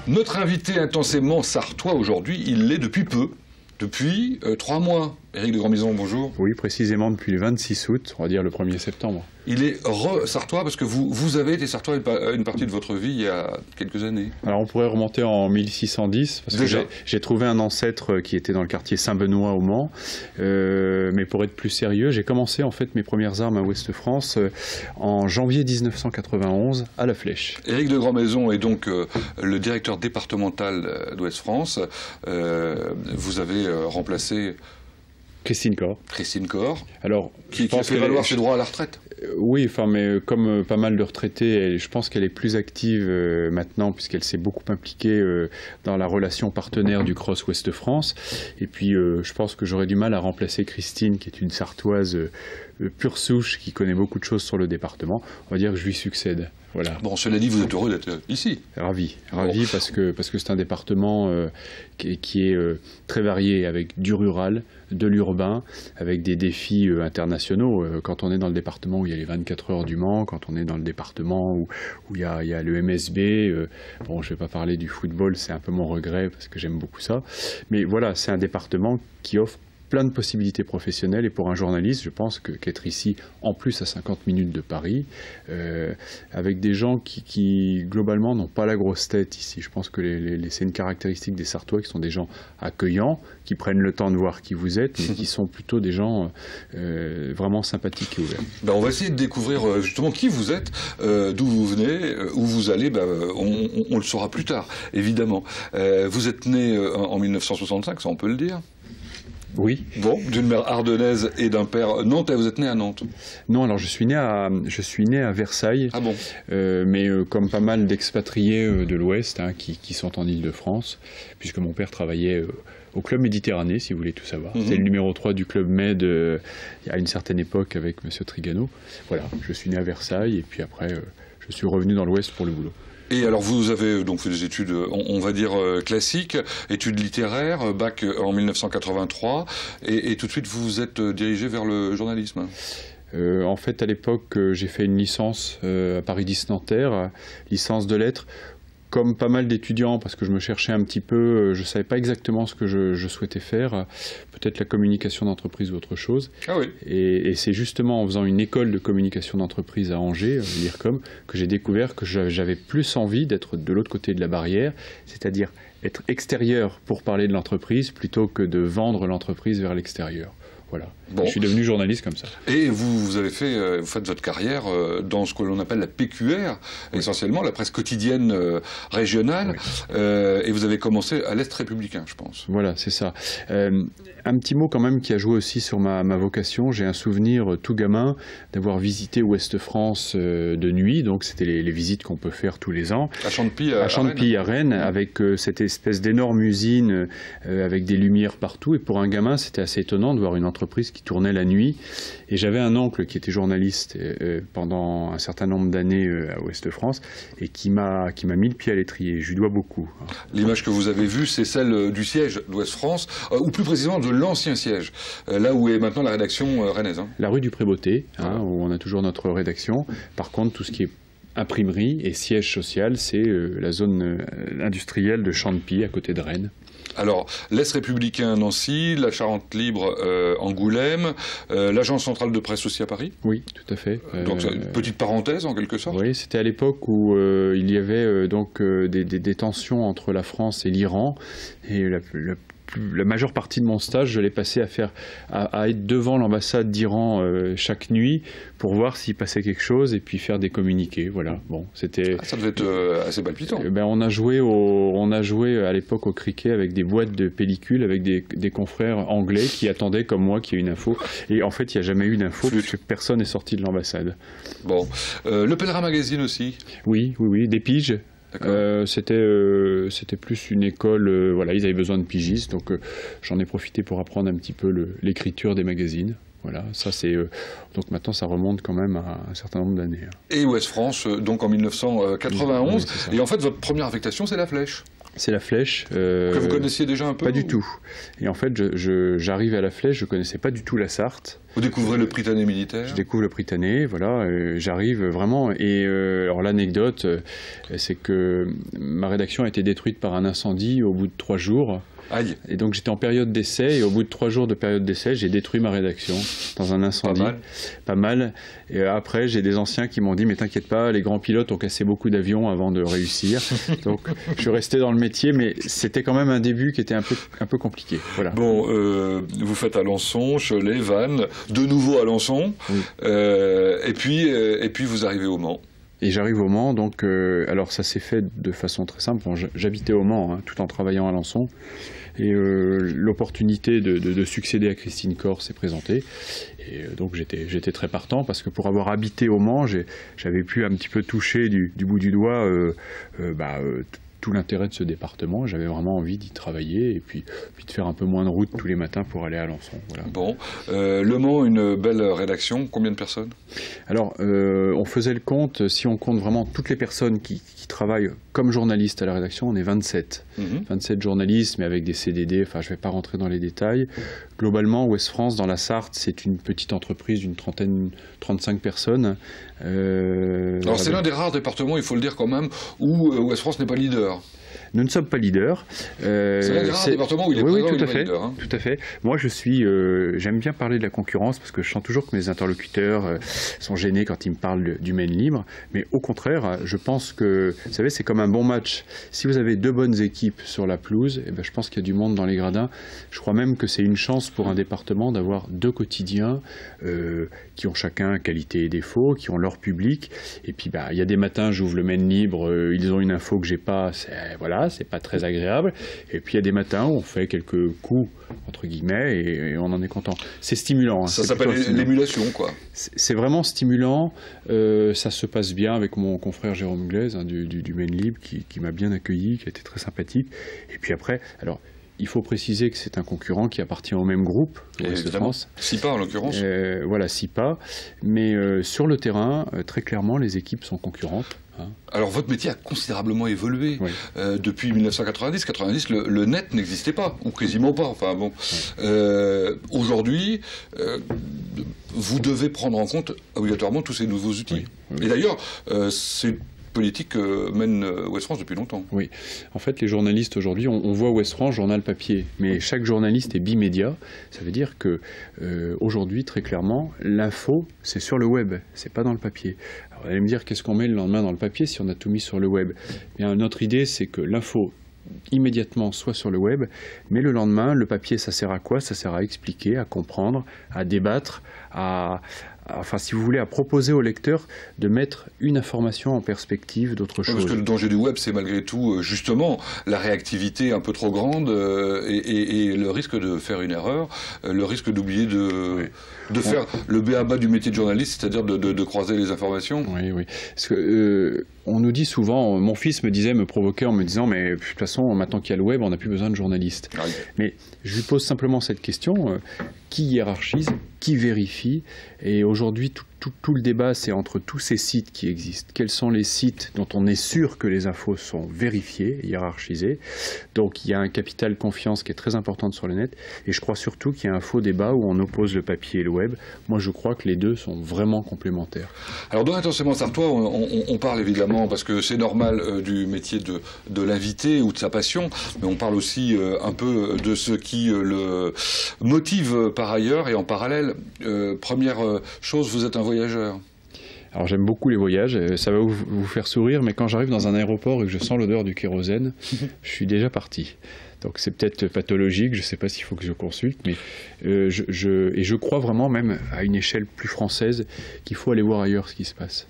Notre invité intensément sartois aujourd'hui, il l'est depuis peu, depuis 3 mois. Éric de Grandmaison, bonjour. Oui, précisément depuis le 26 août, on va dire le 1er septembre. Il est re-sartois parce que vous avez été sartois une partie de votre vie il y a quelques années. Alors on pourrait remonter en 1610, parce déjà que j'ai trouvé un ancêtre qui était dans le quartier Saint-Benoît au Mans. Mais pour être plus sérieux, j'ai commencé en fait mes premières armes à Ouest-France en janvier 1991 à La Flèche. Éric de Grandmaison est donc le directeur départemental d'Ouest-France. Vous avez remplacé Christine Corr. Christine Corr, alors, qui a fait valoir ses droits à la retraite. Oui, enfin, mais comme pas mal de retraités, je pense qu'elle est plus active maintenant puisqu'elle s'est beaucoup impliquée dans la relation partenaire du Cross Ouest-France. Et puis, je pense que j'aurais du mal à remplacer Christine, qui est une Sartoise pure souche, qui connaît beaucoup de choses sur le département. On va dire que je lui succède. Voilà. Bon, cela dit, vous êtes heureux d'être ici. Ravi parce que c'est un département qui est très varié, avec du rural, de l'urbain, avec des défis internationaux. Quand on est dans le département où il y a les 24 heures du Mans, quand on est dans le département où il y a le MSB, bon, je ne vais pas parler du football, c'est un peu mon regret parce que j'aime beaucoup ça. Mais voilà, c'est un département qui offre plein de possibilités professionnelles, et pour un journaliste, je pense qu'être ici, en plus à 50 minutes de Paris, avec des gens qui globalement n'ont pas la grosse tête ici. Je pense que c'est une caractéristique des Sartois, qui sont des gens accueillants, qui prennent le temps de voir qui vous êtes, mais qui sont plutôt des gens vraiment sympathiques et ouverts. Ben, on va essayer de découvrir justement qui vous êtes, d'où vous venez, où vous allez. Ben, on le saura plus tard, évidemment. Vous êtes né en 1965, ça on peut le dire. Oui. Bon, d'une mère ardennaise et d'un père nantais. Vous êtes né à Nantes? Non, alors je suis né à Versailles. Ah bon? Mais comme pas mal d'expatriés de l'Ouest qui sont en Île-de-France, puisque mon père travaillait au Club Méditerranée, si vous voulez tout savoir. C'est le numéro 3 du Club Med à une certaine époque avec M. Trigano. Voilà, je suis né à Versailles et puis après je suis revenu dans l'Ouest pour le boulot. Et alors vous avez donc fait des études, on va dire classiques, études littéraires, bac en 1983, et tout de suite vous vous êtes dirigé vers le journalisme. En fait, à l'époque, j'ai fait une licence à Paris 10 Nanterre, licence de lettres. Comme pas mal d'étudiants, parce que je me cherchais un petit peu, je ne savais pas exactement ce que je souhaitais faire, peut-être la communication d'entreprise ou autre chose. Ah oui. Et c'est justement en faisant une école de communication d'entreprise à Angers, l'IRCOM, que j'ai découvert que j'avais plus envie d'être de l'autre côté de la barrière, c'est-à-dire être extérieur pour parler de l'entreprise plutôt que de vendre l'entreprise vers l'extérieur. Voilà. Bon. Je suis devenu journaliste comme ça. Et vous faites votre carrière dans ce que l'on appelle la PQR, oui. Essentiellement la presse quotidienne régionale, oui. Et vous avez commencé à l'Est républicain, je pense. Voilà, c'est ça. Un petit mot quand même qui a joué aussi sur ma vocation. J'ai un souvenir tout gamin d'avoir visité Ouest-France de nuit, donc c'était les visites qu'on peut faire tous les ans. À Chantepie, à Rennes, avec cette espèce d'énorme usine avec des lumières partout. Et pour un gamin, c'était assez étonnant de voir une entreprise qui tournait la nuit. Et j'avais un oncle qui était journaliste pendant un certain nombre d'années à Ouest-France et qui m'a mis le pied à l'étrier. Je lui dois beaucoup. L'image que vous avez vue, c'est celle du siège d'Ouest-France, ou plus précisément de l'ancien siège, là où est maintenant la rédaction rennaise. La rue du Pré-Beauté, où on a toujours notre rédaction. Par contre, tout ce qui est imprimerie et siège social, c'est la zone industrielle de Chantepie, à côté de Rennes. Alors, l'Est républicain Nancy, la Charente libre Angoulême, l'Agence centrale de presse aussi à Paris. Oui, tout à fait. Donc, une petite parenthèse en quelque sorte. Oui, c'était à l'époque où il y avait donc des tensions entre la France et l'Iran. Et la majeure partie de mon stage, je l'ai passé à être devant l'ambassade d'Iran chaque nuit pour voir s'il passait quelque chose et puis faire des communiqués. Voilà. Bon, c'était. Ça devait être assez palpitant. On a joué à l'époque au cricket avec des boîtes de pellicules avec des confrères anglais qui attendaient comme moi qu'il y ait une info. Et en fait, il n'y a jamais eu d'info puisque personne n'est sorti de l'ambassade. Bon, le Pèlerin Magazine aussi. Oui, des piges. C'était plus une école, voilà, ils avaient besoin de pigistes, donc j'en ai profité pour apprendre un petit peu l'écriture des magazines. Voilà, ça c'est donc maintenant ça remonte quand même à un certain nombre d'années. Et Ouest-France, donc en 1991, oui, et en fait votre première affectation c'est La Flèche. C'est la Flèche. Que vous connaissiez déjà un peu? Pas du tout. Et en fait, j'arrive à la Flèche, je ne connaissais pas du tout la Sarthe. Vous découvrez le Prytanée militaire? Je découvre le Prytanée, voilà, j'arrive vraiment. Et alors l'anecdote, c'est que ma rédaction a été détruite par un incendie au bout de 3 jours. Aïe. Et donc j'étais en période d'essai, et au bout de 3 jours de période d'essai, j'ai détruit ma rédaction dans un incendie. Pas mal. Et après, j'ai des anciens qui m'ont dit, mais t'inquiète pas, les grands pilotes ont cassé beaucoup d'avions avant de réussir. Donc je suis resté dans le métier, mais c'était quand même un début qui était un peu compliqué. Voilà. Bon, vous faites Alençon, Cholet, Vannes, de nouveau Alençon, oui. Et puis vous arrivez au Mans. Et j'arrive au Mans, donc alors ça s'est fait de façon très simple. Bon, j'habitais au Mans, hein, tout en travaillant à Alençon, et l'opportunité de succéder à Christine Corr s'est présentée. Et donc j'étais très partant, parce que pour avoir habité au Mans, j'avais pu un petit peu toucher du bout du doigt tout l'intérêt de ce département. J'avais vraiment envie d'y travailler et puis de faire un peu moins de route tous les matins pour aller à Alençon. Voilà. Bon, Le Mans, une belle rédaction. Combien de personnes? Alors, on faisait le compte, si on compte vraiment toutes les personnes qui travaillent comme journalistes à la rédaction, on est 27. 27 journalistes, mais avec des CDD, enfin je ne vais pas rentrer dans les détails. Globalement, Ouest France, dans la Sarthe, c'est une petite entreprise d'une 35 personnes. Alors c'est l'un des rares départements, il faut le dire quand même, où Ouest France n'est pas leader. Nous ne sommes pas leaders. C'est l'un des rares départements où il est présent, tout à fait, leader. Hein. Tout à fait. Moi, j'aime bien parler de la concurrence parce que je sens toujours que mes interlocuteurs sont gênés quand ils me parlent du main libre. Mais au contraire, je pense que, vous savez, c'est comme un bon match. Si vous avez 2 bonnes équipes sur la pelouse, eh ben, je pense qu'il y a du monde dans les gradins. Je crois même que c'est une chance pour un département d'avoir 2 quotidiens qui ont chacun qualité et défaut, qui ont leur public. Et puis, il y a des matins, j'ouvre le main libre, ils ont une info que j'ai pas. Voilà, c'est pas très agréable. Et puis il y a des matins où on fait quelques coups, entre guillemets, et on en est content. C'est stimulant. Hein, ça s'appelle l'émulation, quoi. C'est vraiment stimulant. Ça se passe bien avec mon confrère Jérôme Glaise, hein, du Maine Libre, qui m'a bien accueilli, qui a été très sympathique. Et puis après, alors, il faut préciser que c'est un concurrent qui appartient au même groupe, Ouest France. SIPA en l'occurrence. Voilà, SIPA. Mais sur le terrain, très clairement, les équipes sont concurrentes. Alors votre métier a considérablement évolué. Oui. Depuis 1990. 90, le net n'existait pas, ou quasiment pas. Enfin bon. Oui. Aujourd'hui, vous devez prendre en compte obligatoirement tous ces nouveaux outils. Oui. Oui. Et d'ailleurs, c'est politique mène Ouest France depuis longtemps. Oui. En fait, les journalistes aujourd'hui, on voit Ouest France, journal papier, mais chaque journaliste est bimédia. Ça veut dire que aujourd'hui, très clairement, l'info, c'est sur le web, c'est pas dans le papier. Alors, vous allez me dire, qu'est-ce qu'on met le lendemain dans le papier si on a tout mis sur le web? Bien, notre idée, c'est que l'info immédiatement soit sur le web, mais le lendemain, le papier, ça sert à quoi? Ça sert à expliquer, à comprendre, à débattre, enfin, si vous voulez, à proposer au lecteur de mettre une information en perspective d'autre chose. Parce que le danger du web, c'est malgré tout, justement, la réactivité un peu trop grande et le risque de faire une erreur, le risque d'oublier de faire le b.a.-ba du métier de journaliste, c'est-à-dire de croiser les informations. Oui, oui. Parce que, on nous dit souvent, mon fils me provoquait en me disant, mais de toute façon, maintenant qu'il y a le web, on n'a plus besoin de journalistes. Oui. Mais je lui pose simplement cette question, qui hiérarchise, qui vérifie? Et aujourd'hui, tout le débat, c'est entre tous ces sites qui existent. Quels sont les sites dont on est sûr que les infos sont vérifiées, hiérarchisées? Donc il y a un capital confiance qui est très important sur le net. Et je crois surtout qu'il y a un faux débat où on oppose le papier et le web. Moi, je crois que les deux sont vraiment complémentaires. Alors dans Intensément Sartois, on parle évidemment, parce que c'est normal, du métier de l'invité ou de sa passion, mais on parle aussi un peu de ce qui le motive par ailleurs et en parallèle. Première chose, vous êtes un voyageur. Alors j'aime beaucoup les voyages, ça va vous faire sourire, mais quand j'arrive dans un aéroport et que je sens l'odeur du kérosène, je suis déjà parti. Donc c'est peut-être pathologique, je ne sais pas s'il faut que je consulte, mais je crois vraiment, même à une échelle plus française, qu'il faut aller voir ailleurs ce qui se passe.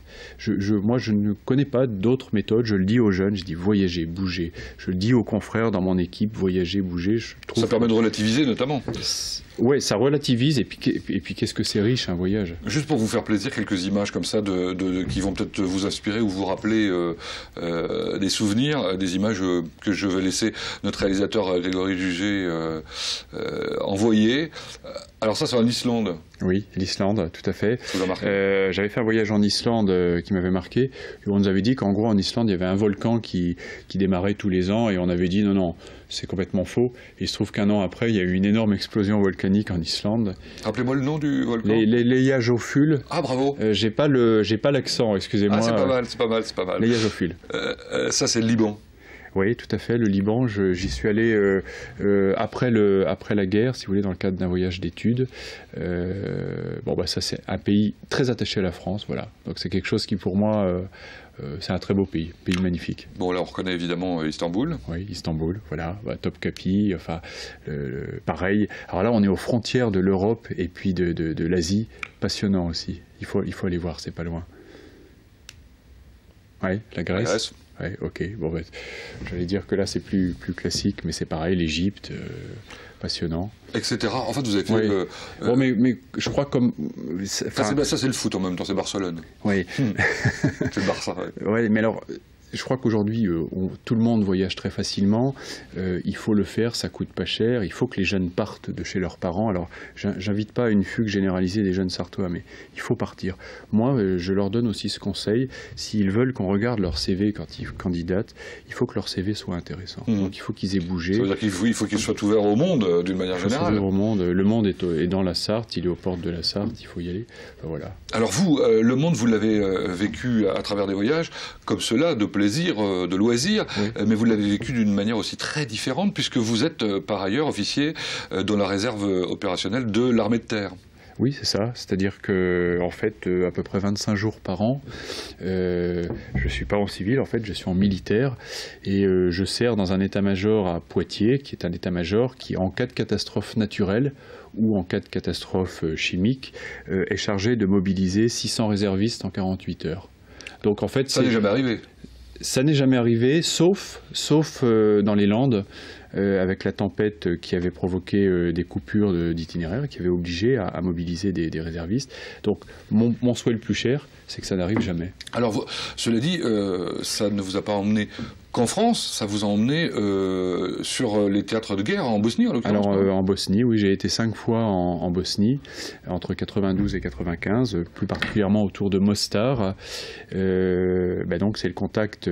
Moi, je ne connais pas d'autres méthodes. Je le dis aux jeunes, je dis voyager, bouger. Je le dis aux confrères dans mon équipe, voyager, bouger. Ça permet de relativiser notamment. Oui, ça relativise, et puis qu'est-ce que c'est riche un voyage. Juste pour vous faire plaisir, quelques images comme ça qui vont peut-être vous inspirer ou vous rappeler des souvenirs, des images que je vais laisser notre réalisateur sénateur Grégory Jugé envoyé. Alors ça, c'est en Islande. Oui, l'Islande, tout à fait. Ça vous a marqué. J'avais fait un voyage en Islande qui m'avait marqué. Et on nous avait dit qu'en gros, en Islande, il y avait un volcan qui démarrait tous les ans. Et on avait dit non, c'est complètement faux. Et il se trouve qu'un an après, il y a eu une énorme explosion volcanique en Islande. Rappelez-moi le nom du volcan. L'Eyjafjallajökull. Ah, bravo. J'ai pas l'accent, excusez-moi. Ah, c'est pas mal. L'Eyjafjallajökull. Ça, c'est le Liban. Oui, tout à fait. Le Liban, j'y suis allé après la guerre, si vous voulez, dans le cadre d'un voyage d'études. Ça, c'est un pays très attaché à la France, voilà. Donc c'est quelque chose qui, pour moi, c'est un très beau pays magnifique. Bon, là, on reconnaît évidemment Istanbul. Oui, Istanbul, voilà. Topkapi, enfin, pareil. Alors là, on est aux frontières de l'Europe et puis de l'Asie. Passionnant aussi. Il faut aller voir, c'est pas loin. Oui, la Grèce. Ouais, ok. Bon, j'allais dire que là c'est plus classique, mais c'est pareil, l'Égypte, passionnant. Etc. En fait, vous avez fait. Oui. Bon, mais je crois comme. Ça, c'est le foot en même temps, c'est Barcelone. Oui. C'est le Barça. Ouais, mais alors. Je crois qu'aujourd'hui, tout le monde voyage très facilement. Il faut le faire, ça coûte pas cher. Il faut que les jeunes partent de chez leurs parents. Alors, j'invite pas à une fugue généralisée des jeunes Sartois, mais il faut partir. Moi, je leur donne aussi ce conseil. S'ils veulent qu'on regarde leur CV quand ils candidatent, il faut que leur CV soit intéressant. Donc, il faut qu'ils aient bougé. Ça veut dire qu'il faut qu'ils soient ouverts au monde, d'une manière générale. Ouvert au monde. Le monde est dans la Sarthe. Il est aux portes de la Sarthe. Il faut y aller. Voilà. Alors vous, le monde, vous l'avez vécu à travers des voyages comme cela, de plaisir, de loisir, oui. Mais vous l'avez vécu d'une manière aussi très différente puisque vous êtes par ailleurs officier dans la réserve opérationnelle de l'armée de terre. Oui, c'est ça. C'est-à-dire que, en fait, à peu près 25 jours par an, je suis pas en civil, en fait, je suis en militaire et je sers dans un état-major à Poitiers, qui est un état-major qui, en cas de catastrophe naturelle ou en cas de catastrophe chimique, est chargé de mobiliser 600 réservistes en 48 heures. Donc, en fait, ça n'est jamais arrivé. Ça n'est jamais arrivé, sauf dans les Landes, avec la tempête qui avait provoqué des coupures d'itinéraire, qui avait obligé à mobiliser des réservistes. Donc mon souhait le plus cher, c'est que ça n'arrive jamais. Alors, cela dit, ça ne vous a pas emmené qu'en France, ça vous a emmené sur les théâtres de guerre, en Bosnie en l'occurrence. Alors en Bosnie, oui, j'ai été 5 fois en Bosnie, entre 92 et 95, plus particulièrement autour de Mostar. Donc c'est le contact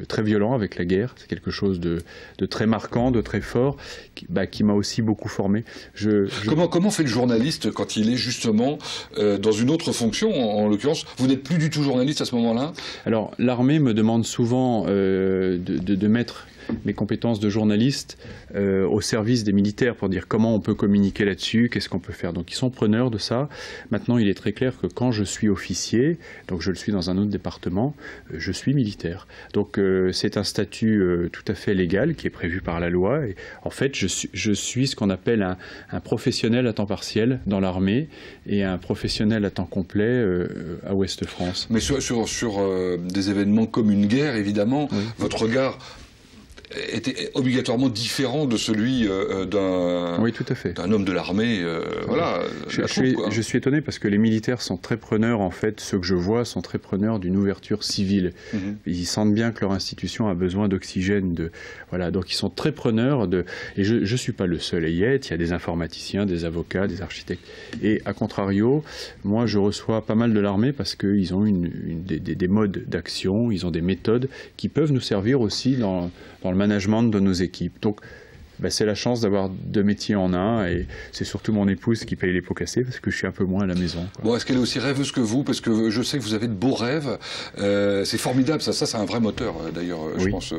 très violent avec la guerre, c'est quelque chose de très marquant, de très fort, qui m'a aussi beaucoup formé. Comment fait le journaliste quand il est justement dans une autre fonction, en l'occurrence, vous n'êtes plus du tout journaliste à ce moment-là? Alors l'armée me demande souvent de mettre mes compétences de journaliste au service des militaires pour dire comment on peut communiquer là-dessus, qu'est-ce qu'on peut faire. Donc ils sont preneurs de ça. Maintenant, il est très clair que quand je suis officier, donc je le suis dans un autre département, je suis militaire. Donc c'est un statut tout à fait légal qui est prévu par la loi. Et en fait, je suis ce qu'on appelle un professionnel à temps partiel dans l'armée et un professionnel à temps complet à Ouest-France. Mais sur des événements comme une guerre, évidemment, oui. Votre regard était obligatoirement différent de celui d'un homme de l'armée. Voilà, je suis étonné parce que les militaires sont très preneurs, en fait, ceux que je vois sont très preneurs d'une ouverture civile. Ils sentent bien que leur institution a besoin d'oxygène. Voilà, donc ils sont très preneurs. Et je ne suis pas le seul à y être. Il y a des informaticiens, des avocats, des architectes. Et à contrario, moi je reçois pas mal de l'armée parce qu'ils ont des modes d'action, ils ont des méthodes qui peuvent nous servir aussi dans le management de nos équipes. Donc, c'est la chance d'avoir 2 métiers en un et c'est surtout mon épouse qui paye les pots cassés parce que je suis un peu moins à la maison. Bon, est-ce qu'elle est aussi rêveuse que vous? Parce que je sais que vous avez de beaux rêves. C'est formidable, ça c'est un vrai moteur d'ailleurs, oui. Je pense,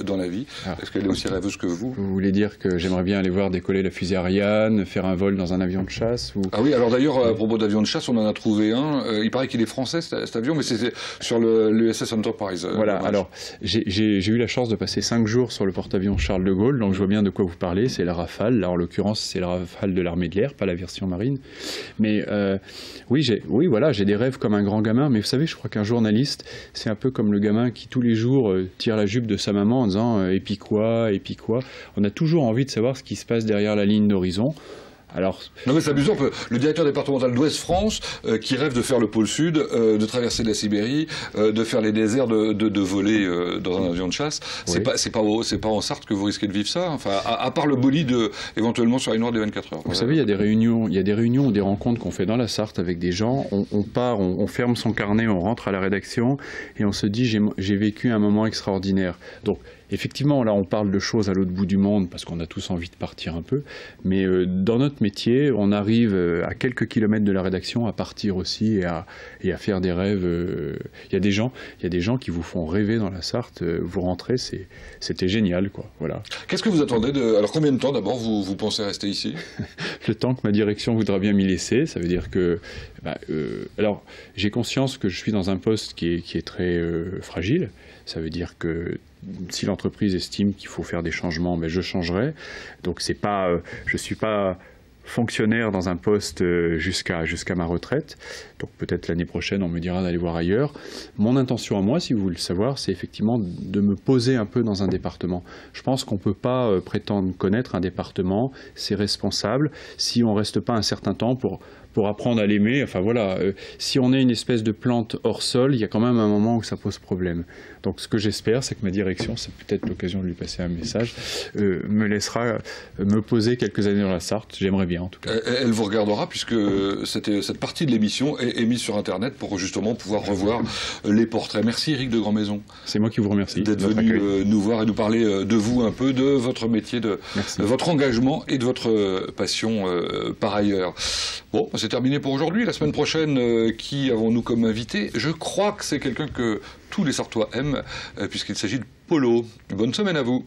dans la vie. Est-ce qu'elle est aussi rêveuse que vous? Vous voulez dire que j'aimerais bien aller voir décoller la fusée Ariane, faire un vol dans un avion de chasse ou... Ah oui, alors d'ailleurs, à propos d'avion de chasse, on en a trouvé un. Il paraît qu'il est français cet avion, mais c'est sur l'USS Enterprise. Voilà, alors j'ai eu la chance de passer 5 jours sur le porte-avions Charles de Gaulle, donc je vois bien de quoi vous parlez, c'est la Rafale. Là, en l'occurrence, c'est la Rafale de l'armée de l'air, pas la version marine. Mais oui, j'ai des rêves comme un grand gamin. Mais vous savez, je crois qu'un journaliste, c'est un peu comme le gamin qui, tous les jours, tire la jupe de sa maman en disant « et puis quoi ?» On a toujours envie de savoir ce qui se passe derrière la ligne d'horizon. Alors, non mais c'est amusant, le directeur départemental d'Ouest France qui rêve de faire le pôle Sud, de traverser la Sibérie, de faire les déserts, de voler dans un avion de chasse, oui. C'est pas en Sarthe que vous risquez de vivre ça, enfin, à part le bolide éventuellement sur la ligne noire des 24 heures. Vous savez, il y a des réunions ou des rencontres qu'on fait dans la Sarthe avec des gens, on part, on ferme son carnet, on rentre à la rédaction et on se dit j'ai vécu un moment extraordinaire. Donc effectivement, là, on parle de choses à l'autre bout du monde parce qu'on a tous envie de partir un peu. Mais dans notre métier, on arrive à quelques kilomètres de la rédaction à partir aussi et à faire des rêves. Il y a des gens qui vous font rêver dans la Sarthe. Vous rentrez, c'était génial, quoi. Voilà. Qu'est-ce que vous attendez alors combien de temps d'abord vous pensez rester ici? Le temps que ma direction voudra bien m'y laisser. Ça veut dire que... alors, j'ai conscience que je suis dans un poste qui est très fragile. Ça veut dire que si l'entreprise estime qu'il faut faire des changements, mais je changerai. Donc je ne suis pas fonctionnaire dans un poste jusqu'à ma retraite. Donc peut-être l'année prochaine, on me dira d'aller voir ailleurs. Mon intention à moi, si vous voulez le savoir, c'est effectivement de me poser un peu dans un département. Je pense qu'on ne peut pas prétendre connaître un département, ses responsables, si on ne reste pas un certain temps pour apprendre à l'aimer. Enfin voilà, si on est une espèce de plante hors sol, il y a quand même un moment où ça pose problème. Donc ce que j'espère, c'est que ma direction, c'est peut-être l'occasion de lui passer un message, me laissera me poser quelques années dans la Sarthe. J'aimerais bien en tout cas. Elle vous regardera puisque cette partie de l'émission est mise sur Internet pour justement pouvoir revoir les portraits. Merci Éric de Grandmaison. C'est moi qui vous remercie. D'être venu nous voir et nous parler de vous un peu, de votre métier, de votre engagement et de votre passion par ailleurs. Bon, c'est terminé pour aujourd'hui. La semaine prochaine, qui avons-nous comme invité? Je crois que c'est quelqu'un que tous les Sartois aiment, puisqu'il s'agit de Polo. Bonne semaine à vous.